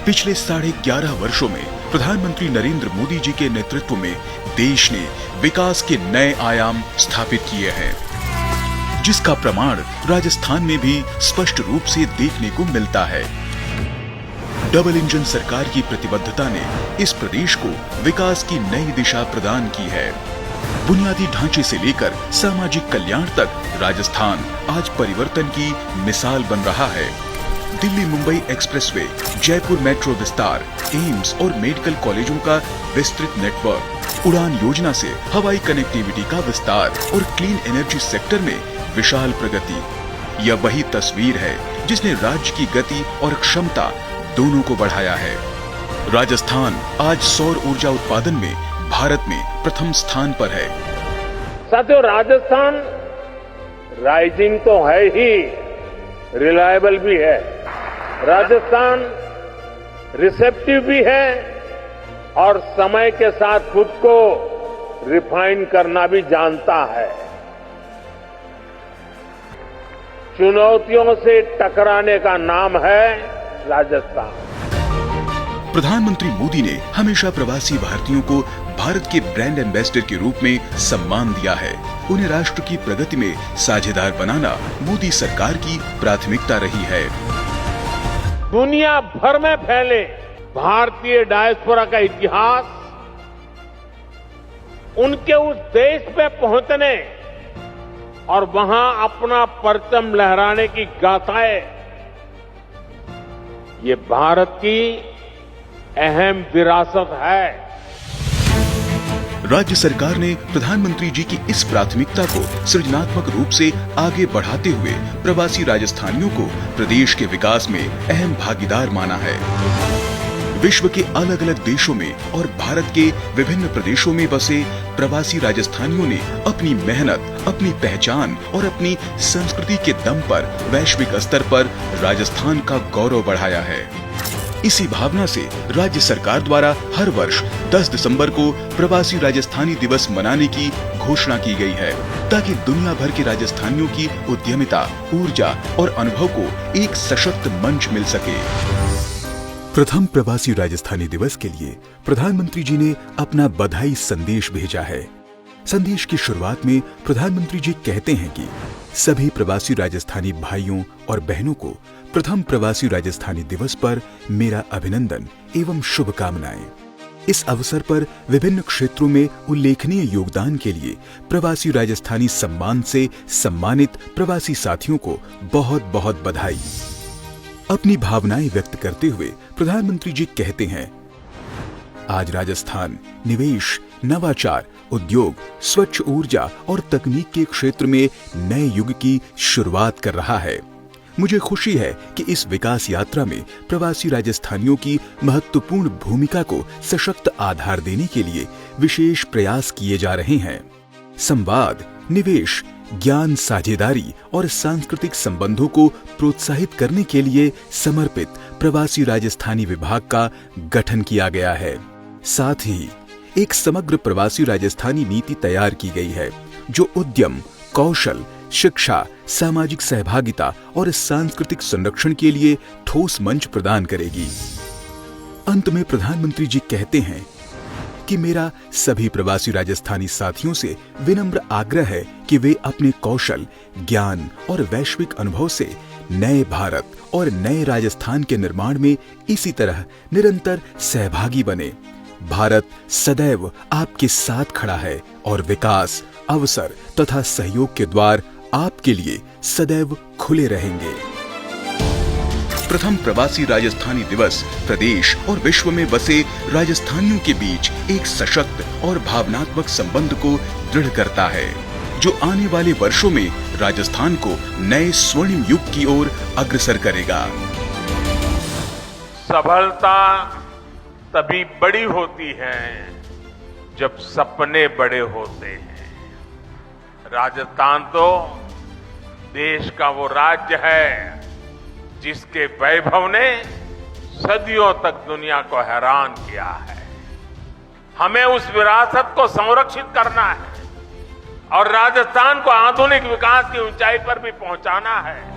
पिछले 11.5 वर्षों में प्रधानमंत्री नरेंद्र मोदी जी के नेतृत्व में देश ने विकास के नए आयाम स्थापित किए हैं, जिसका प्रमाण राजस्थान में भी स्पष्ट रूप से देखने को मिलता है। डबल इंजन सरकार की प्रतिबद्धता ने इस प्रदेश को विकास की नई दिशा प्रदान की है। बुनियादी ढांचे से लेकर सामाजिक कल्याण तक राजस्थान आज परिवर्तन की मिसाल बन रहा है। दिल्ली मुंबई एक्सप्रेसवे, जयपुर मेट्रो विस्तार, एम्स और मेडिकल कॉलेजों का विस्तृत नेटवर्क, उड़ान योजना से हवाई कनेक्टिविटी का विस्तार और क्लीन एनर्जी सेक्टर में विशाल प्रगति, यह वही तस्वीर है जिसने राज्य की गति और क्षमता दोनों को बढ़ाया है। राजस्थान आज सौर ऊर्जा उत्पादन में भारत में प्रथम स्थान पर है। साथियों, राजस्थान राइजिंग तो है ही, रिलायबल भी है। राजस्थान रिसेप्टिव भी है और समय के साथ खुद को रिफाइन करना भी जानता है। चुनौतियों से टकराने का नाम है राजस्थान। प्रधानमंत्री मोदी ने हमेशा प्रवासी भारतीयों को भारत के ब्रांड एम्बेसडर के रूप में सम्मान दिया है। उन्हें राष्ट्र की प्रगति में साझेदार बनाना मोदी सरकार की प्राथमिकता रही है। दुनिया भर में फैले भारतीय डायस्पोरा का इतिहास उनके उस देश में पहुंचने और वहां अपना परचम लहराने की गाथाएं, ये भारत की अहम विरासत है। राज्य सरकार ने प्रधानमंत्री जी की इस प्राथमिकता को सृजनात्मक रूप से आगे बढ़ाते हुए प्रवासी राजस्थानियों को प्रदेश के विकास में अहम भागीदार माना है। विश्व के अलग अलग देशों में और भारत के विभिन्न प्रदेशों में बसे प्रवासी राजस्थानियों ने अपनी मेहनत, अपनी पहचान और अपनी संस्कृति के दम पर वैश्विक स्तर पर राजस्थान का गौरव बढ़ाया है। इसी भावना से राज्य सरकार द्वारा हर वर्ष 10 दिसंबर को प्रवासी राजस्थानी दिवस मनाने की घोषणा की गई है, ताकि दुनिया भर के राजस्थानियों की उद्यमिता, ऊर्जा और अनुभव को एक सशक्त मंच मिल सके। प्रथम प्रवासी राजस्थानी दिवस के लिए प्रधानमंत्री जी ने अपना बधाई संदेश भेजा है। संदेश की शुरुआत में प्रधानमंत्री जी कहते हैं कि सभी प्रवासी राजस्थानी भाइयों और बहनों को प्रथम प्रवासी राजस्थानी दिवस पर मेरा अभिनंदन एवं शुभकामनाएं। इस अवसर पर विभिन्न क्षेत्रों में उल्लेखनीय योगदान के लिए प्रवासी राजस्थानी सम्मान से सम्मानित प्रवासी साथियों को बहुत बहुत बधाई। अपनी भावनाएं व्यक्त करते हुए प्रधानमंत्री जी कहते हैं, आज राजस्थान निवेश, नवाचार, उद्योग, स्वच्छ ऊर्जा और तकनीक के क्षेत्र में नए युग की शुरुआत कर रहा है। मुझे खुशी है कि इस विकास यात्रा में प्रवासी राजस्थानियों की महत्वपूर्ण भूमिका को सशक्त आधार देने के लिए विशेष प्रयास किए जा रहे हैं। संवाद, निवेश, ज्ञान साझेदारी और सांस्कृतिक संबंधों को प्रोत्साहित करने के लिए समर्पित प्रवासी राजस्थानी विभाग का गठन किया गया है। साथ ही एक समग्र प्रवासी राजस्थानी नीति तैयार की गई है, जो उद्यम, कौशल, शिक्षा, सामाजिक सहभागिता और सांस्कृतिक संरक्षण के लिए ठोस मंच प्रदान करेगी। अंत में प्रधानमंत्री जी कहते हैं कि मेरा सभी प्रवासी राजस्थानी साथियों से विनम्र आग्रह है कि वे अपने कौशल, ज्ञान और वैश्विक अनुभव से नए भारत और नए राजस्थान के निर्माण में इसी तरह निरंतर सहभागी बने। भारत सदैव आपके साथ खड़ा है और विकास, अवसर तथा सहयोग के द्वार आपके लिए सदैव खुले रहेंगे। प्रथम प्रवासी राजस्थानी दिवस प्रदेश और विश्व में बसे राजस्थानियों के बीच एक सशक्त और भावनात्मक संबंध को दृढ़ करता है, जो आने वाले वर्षों में राजस्थान को नए स्वर्णिम युग की ओर अग्रसर करेगा। सफलता तभी बड़ी होती है जब सपने बड़े होते हैं। राजस्थान तो देश का वो राज्य है जिसके वैभव ने सदियों तक दुनिया को हैरान किया है। हमें उस विरासत को संरक्षित करना है और राजस्थान को आधुनिक विकास की ऊंचाई पर भी पहुंचाना है।